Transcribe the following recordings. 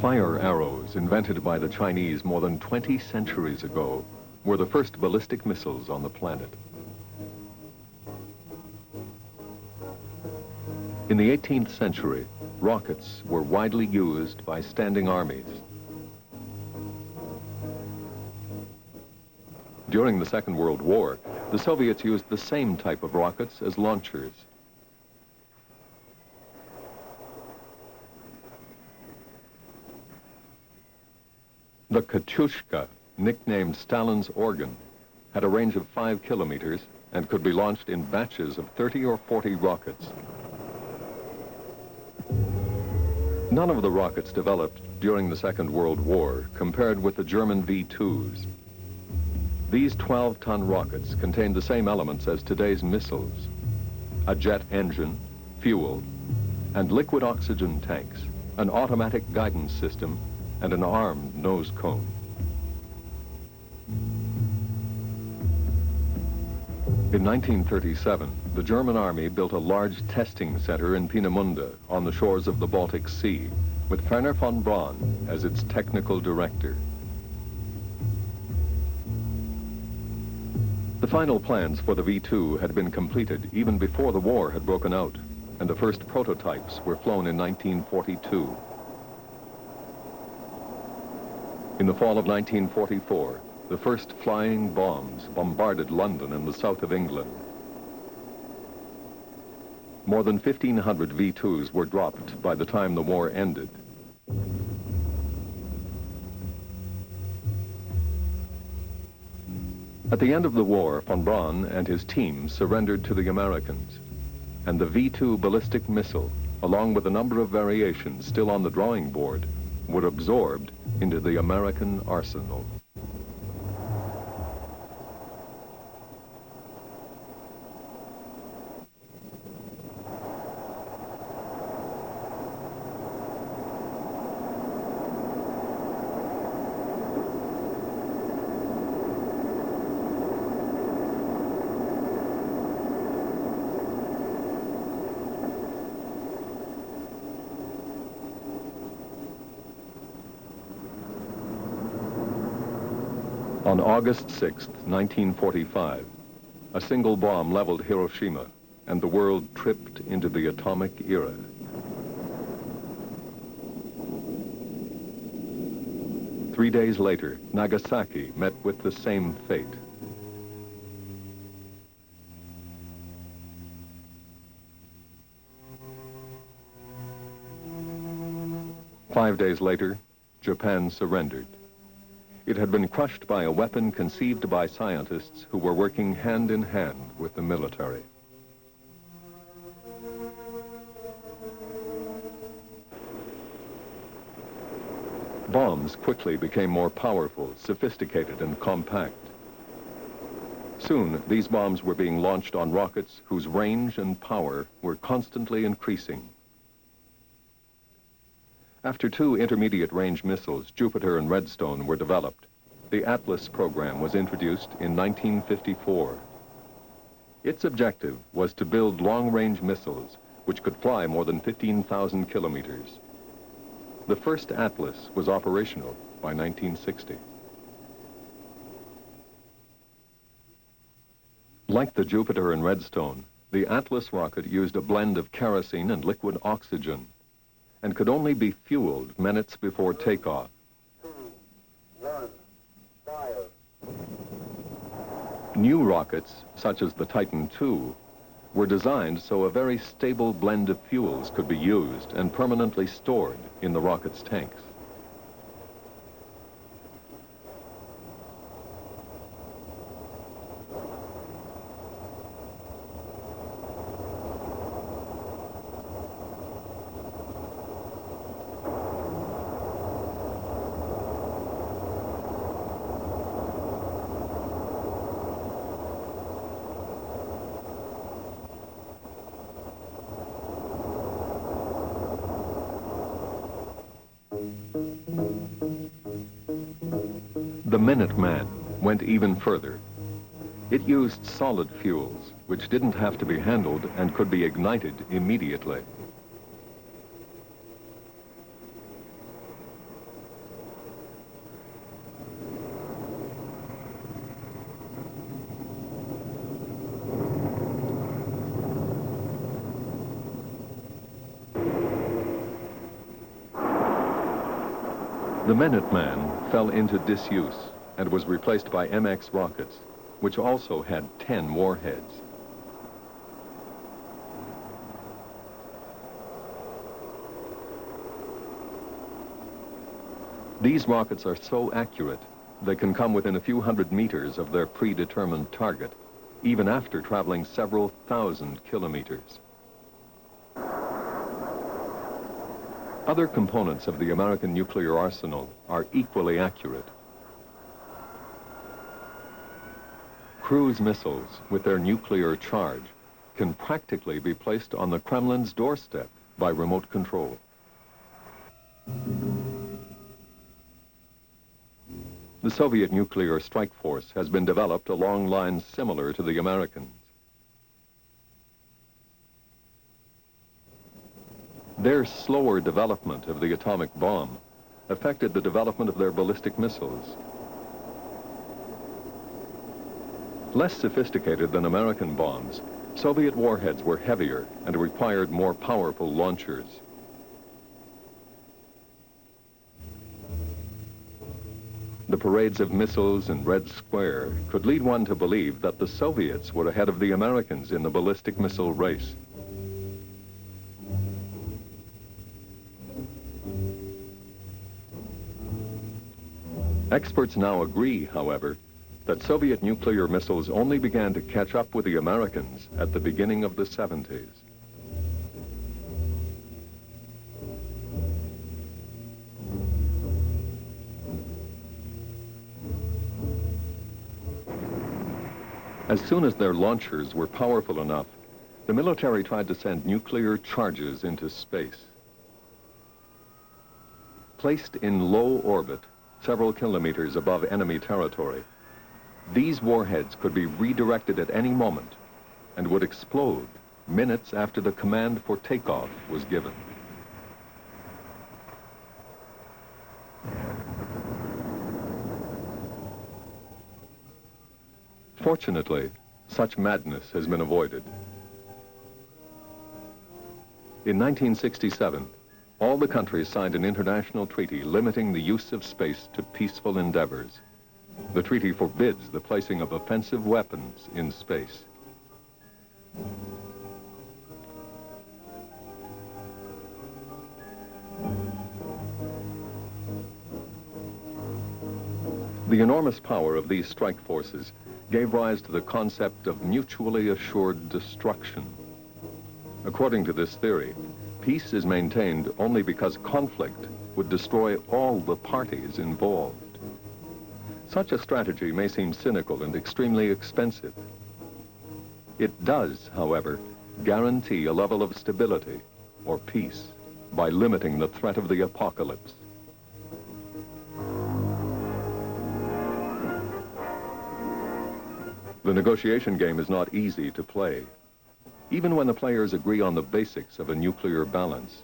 Fire arrows, invented by the Chinese more than 20 centuries ago, were the first ballistic missiles on the planet. In the 18th century, rockets were widely used by standing armies. During the Second World War, the Soviets used the same type of rockets as launchers. The Katyushka, nicknamed Stalin's organ, had a range of 5 kilometers and could be launched in batches of 30 or 40 rockets. None of the rockets developed during the Second World War compared with the German V-2s. These 12-ton rockets contained the same elements as today's missiles: a jet engine, fuel, and liquid oxygen tanks, an automatic guidance system, and an armed nose cone. In 1937, the German army built a large testing center in Peenemünde on the shores of the Baltic Sea, with Werner von Braun as its technical director. The final plans for the V-2 had been completed even before the war had broken out, and the first prototypes were flown in 1942. In the fall of 1944, the first flying bombs bombarded London and the south of England. More than 1,500 V-2s were dropped by the time the war ended. At the end of the war, von Braun and his team surrendered to the Americans, and the V-2 ballistic missile, along with a number of variations still on the drawing board, were absorbed into the American arsenal. On August 6, 1945, a single bomb leveled Hiroshima, and the world tripped into the atomic era. Three days later, Nagasaki met with the same fate. Five days later, Japan surrendered. It had been crushed by a weapon conceived by scientists who were working hand in hand with the military. Bombs quickly became more powerful, sophisticated, and compact. Soon, these bombs were being launched on rockets whose range and power were constantly increasing. After two intermediate-range missiles, Jupiter and Redstone, were developed, the Atlas program was introduced in 1954. Its objective was to build long-range missiles which could fly more than 15,000 kilometers. The first Atlas was operational by 1960. Like the Jupiter and Redstone, the Atlas rocket used a blend of kerosene and liquid oxygen, and could only be fueled minutes before takeoff. 2, 1, fire. New rockets, such as the Titan II, were designed so a very stable blend of fuels could be used and permanently stored in the rocket's tanks. The Minuteman went even further. It used solid fuels, which didn't have to be handled and could be ignited immediately. The Minuteman fell into disuse and was replaced by MX rockets, which also had 10 warheads. These rockets are so accurate, they can come within a few hundred meters of their predetermined target, even after traveling several thousand kilometers. Other components of the American nuclear arsenal are equally accurate. Cruise missiles, with their nuclear charge, can practically be placed on the Kremlin's doorstep by remote control. The Soviet nuclear strike force has been developed along lines similar to the Americans. Their slower development of the atomic bomb affected the development of their ballistic missiles. Less sophisticated than American bombs, Soviet warheads were heavier and required more powerful launchers. The parades of missiles in Red Square could lead one to believe that the Soviets were ahead of the Americans in the ballistic missile race. Experts now agree, however, that Soviet nuclear missiles only began to catch up with the Americans at the beginning of the 70s. As soon as their launchers were powerful enough, the military tried to send nuclear charges into space. Placed in low orbit, several kilometers above enemy territory, these warheads could be redirected at any moment and would explode minutes after the command for takeoff was given. Fortunately, such madness has been avoided. In 1967, all the countries signed an international treaty limiting the use of space to peaceful endeavors. The treaty forbids the placing of offensive weapons in space. The enormous power of these strike forces gave rise to the concept of mutually assured destruction. According to this theory, peace is maintained only because conflict would destroy all the parties involved. Such a strategy may seem cynical and extremely expensive. It does, however, guarantee a level of stability or peace by limiting the threat of the apocalypse. The negotiation game is not easy to play, even when the players agree on the basics of a nuclear balance.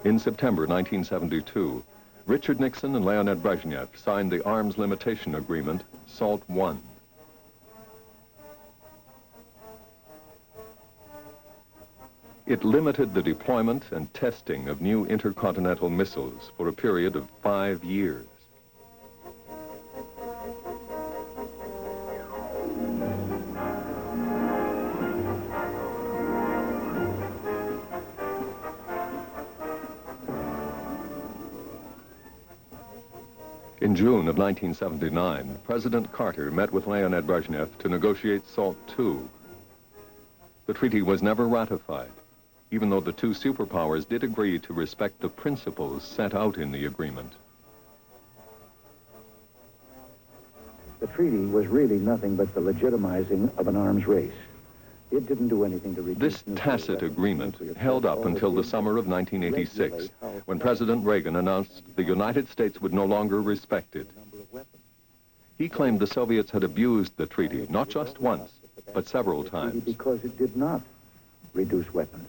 In September 1972, Richard Nixon and Leonid Brezhnev signed the Arms Limitation Agreement, SALT I. It limited the deployment and testing of new intercontinental missiles for a period of 5 years. In June of 1979, President Carter met with Leonid Brezhnev to negotiate SALT II. The treaty was never ratified, even though the two superpowers did agree to respect the principles set out in the agreement. The treaty was really nothing but the legitimizing of an arms race. It didn't do anything to reduce... This tacit agreement held up until the summer of 1986, when President Reagan announced the United States would no longer respect it. He claimed the Soviets had abused the treaty, not just once, but several times. Because it did not reduce weapons.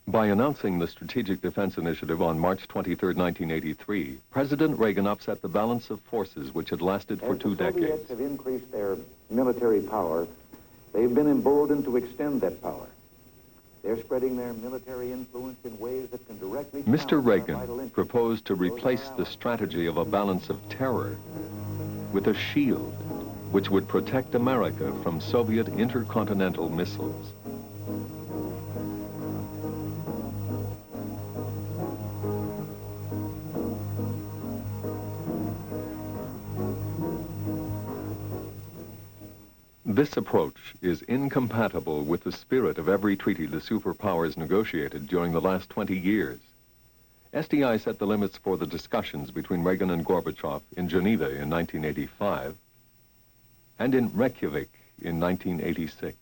By announcing the Strategic Defense Initiative on March 23, 1983, President Reagan upset the balance of forces which had lasted for 2 decades. As the Soviets have increased their military power, they've been emboldened to extend that power. They're spreading their military influence in ways that can directly Mr. challenge our vital Reagan interests. proposed to Those are replace our the allies. strategy of a balance of terror with a shield which would protect America from Soviet intercontinental missiles. This approach is incompatible with the spirit of every treaty the superpowers negotiated during the last 20 years. SDI set the limits for the discussions between Reagan and Gorbachev in Geneva in 1985 and in Reykjavik in 1986.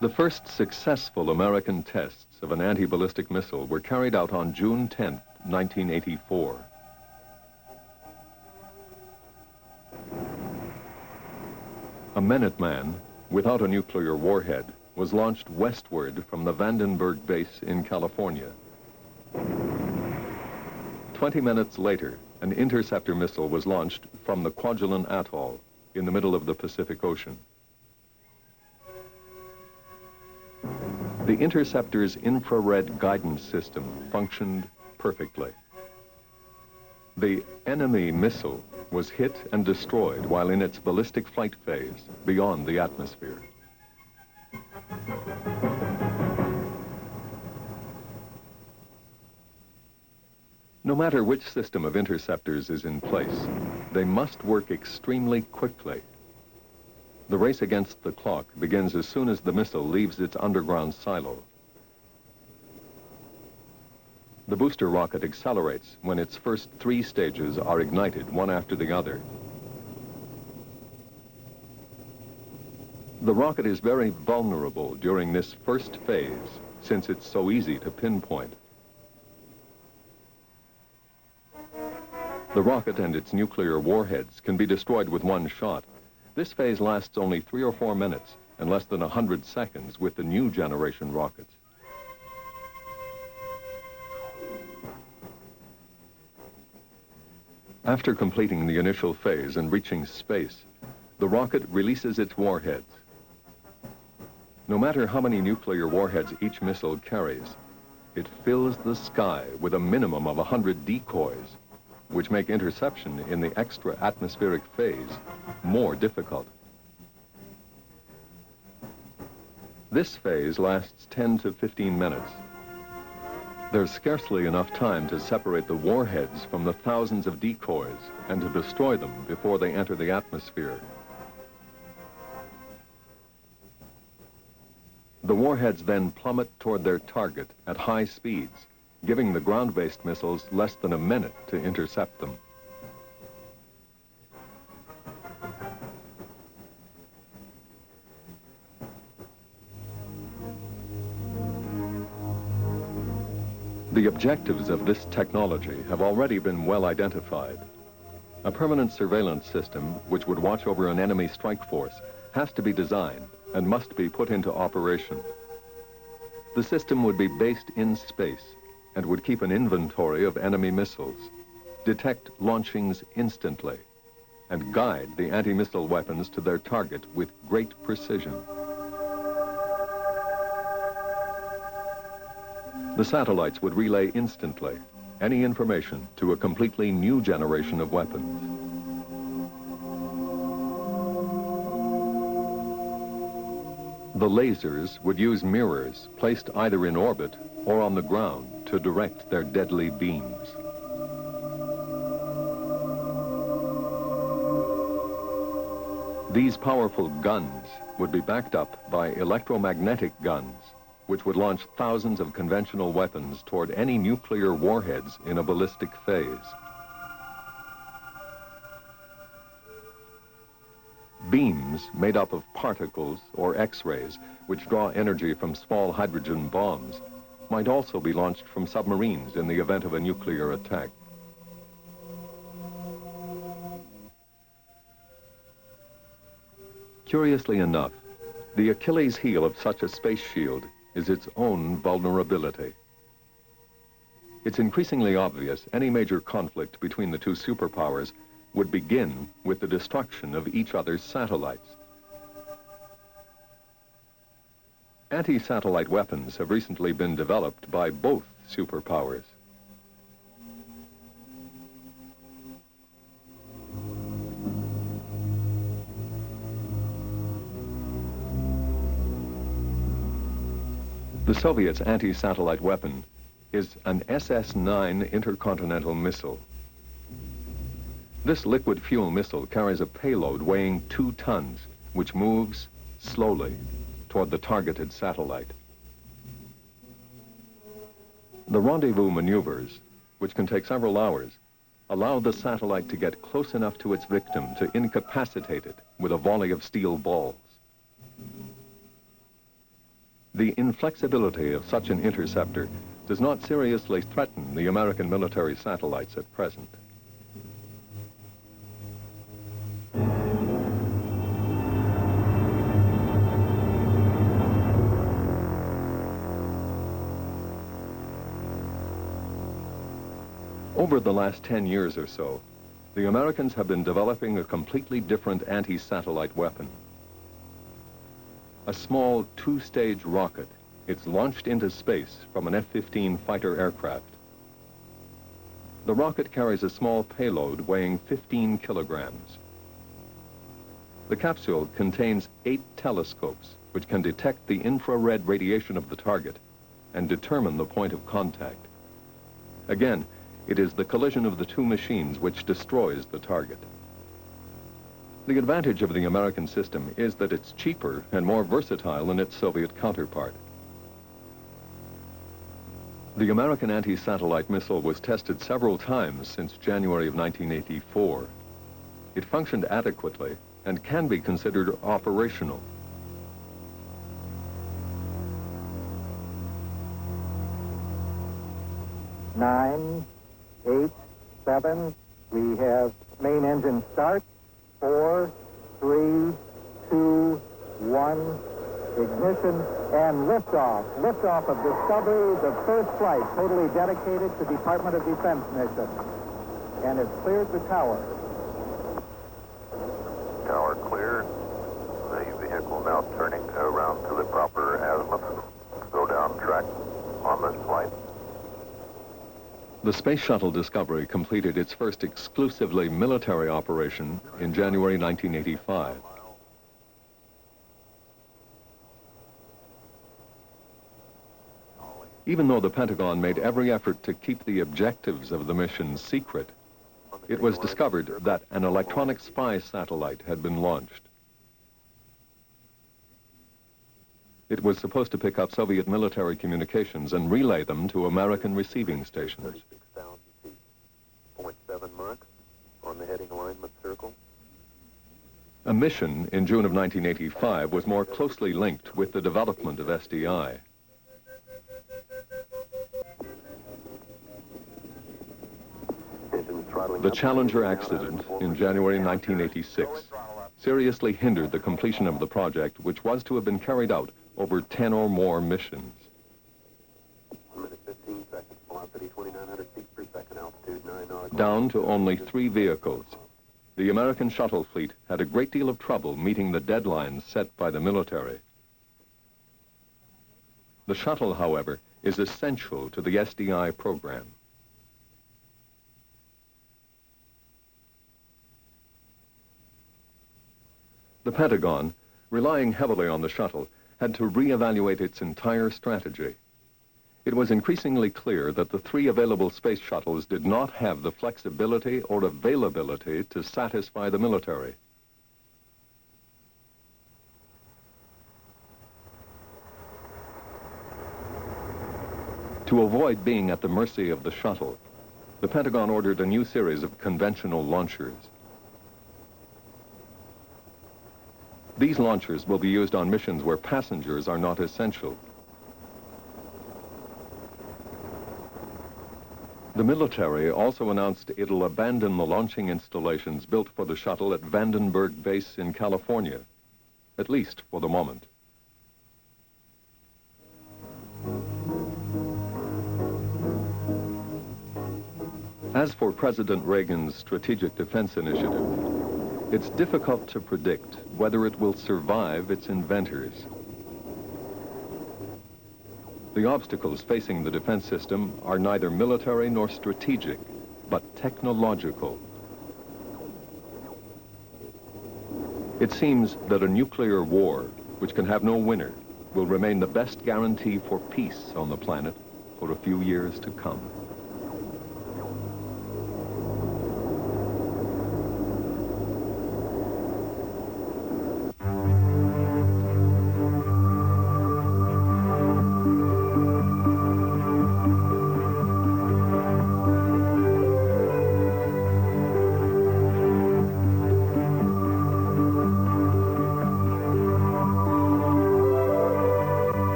The first successful American tests of an anti-ballistic missile were carried out on June 10, 1984. A Minuteman, without a nuclear warhead, was launched westward from the Vandenberg base in California. 20 minutes later, an interceptor missile was launched from the Kwajalein Atoll in the middle of the Pacific Ocean. The interceptor's infrared guidance system functioned perfectly. The enemy missile was hit and destroyed while in its ballistic flight phase beyond the atmosphere. No matter which system of interceptors is in place, they must work extremely quickly. The race against the clock begins as soon as the missile leaves its underground silo. The booster rocket accelerates when its first 3 stages are ignited, one after the other. The rocket is very vulnerable during this first phase, since it's so easy to pinpoint. The rocket and its nuclear warheads can be destroyed with one shot. This phase lasts only 3 or 4 minutes and less than 100 seconds with the new generation rockets. After completing the initial phase and reaching space, the rocket releases its warheads. No matter how many nuclear warheads each missile carries, it fills the sky with a minimum of 100 decoys, which make interception in the extra atmospheric phase more difficult. This phase lasts 10 to 15 minutes. There's scarcely enough time to separate the warheads from the thousands of decoys and to destroy them before they enter the atmosphere. The warheads then plummet toward their target at high speeds, giving the ground-based missiles less than a minute to intercept them. The objectives of this technology have already been well identified. A permanent surveillance system, which would watch over an enemy strike force, has to be designed and must be put into operation. The system would be based in space and would keep an inventory of enemy missiles, detect launchings instantly, and guide the anti-missile weapons to their target with great precision. The satellites would relay instantly any information to a completely new generation of weapons. The lasers would use mirrors placed either in orbit or on the ground to direct their deadly beams. These powerful guns would be backed up by electromagnetic guns, which would launch thousands of conventional weapons toward any nuclear warheads in a ballistic phase. Beams made up of particles or X-rays, which draw energy from small hydrogen bombs, might also be launched from submarines in the event of a nuclear attack. Curiously enough, the Achilles heel of such a space shield is its own vulnerability. It's increasingly obvious any major conflict between the two superpowers would begin with the destruction of each other's satellites. Anti-satellite weapons have recently been developed by both superpowers. The Soviets' anti-satellite weapon is an SS-9 intercontinental missile. This liquid fuel missile carries a payload weighing 2 tons, which moves slowly toward the targeted satellite. The rendezvous maneuvers, which can take several hours, allow the satellite to get close enough to its victim to incapacitate it with a volley of steel balls. The inflexibility of such an interceptor does not seriously threaten the American military satellites at present. Over the last 10 years or so, the Americans have been developing a completely different anti-satellite weapon. A small 2-stage rocket. It's launched into space from an F-15 fighter aircraft. The rocket carries a small payload weighing 15 kilograms. The capsule contains 8 telescopes, which can detect the infrared radiation of the target and determine the point of contact. Again, it is the collision of the two machines which destroys the target. The advantage of the American system is that it's cheaper and more versatile than its Soviet counterpart. The American anti-satellite missile was tested several times since January of 1984. It functioned adequately and can be considered operational. Nine, 8, 7. We have main engine start. 4, 3, 2, 1. Ignition and liftoff. Liftoff of Discovery, the first flight totally dedicated to Department of Defense mission. And it's cleared the tower. Tower clear. The vehicle now turning around to the proper azimuth. Go down track on this flight. The Space Shuttle Discovery completed its first exclusively military operation in January 1985. Even though the Pentagon made every effort to keep the objectives of the mission secret, it was discovered that an electronic spy satellite had been launched. It was supposed to pick up Soviet military communications and relay them to American receiving stations. 36,000 feet. 0.7 mark on the heading alignment circle. A mission in June of 1985 was more closely linked with the development of SDI. The Challenger accident in January 1986 seriously hindered the completion of the project, which was to have been carried out over 10 or more missions. 1 minute 15 seconds, velocity 2,900 feet per second, altitude 9 nautical. Down to only 3 vehicles. The American shuttle fleet had a great deal of trouble meeting the deadlines set by the military. The shuttle, however, is essential to the SDI program. The Pentagon, relying heavily on the shuttle, had to reevaluate its entire strategy. It was increasingly clear that the 3 available space shuttles did not have the flexibility or availability to satisfy the military. To avoid being at the mercy of the shuttle, the Pentagon ordered a new series of conventional launchers. These launchers will be used on missions where passengers are not essential. The military also announced it'll abandon the launching installations built for the shuttle at Vandenberg Base in California, at least for the moment. As for President Reagan's Strategic Defense Initiative, it's difficult to predict whether it will survive its inventors. The obstacles facing the defense system are neither military nor strategic, but technological. It seems that a nuclear war, which can have no winner, will remain the best guarantee for peace on the planet for a few years to come.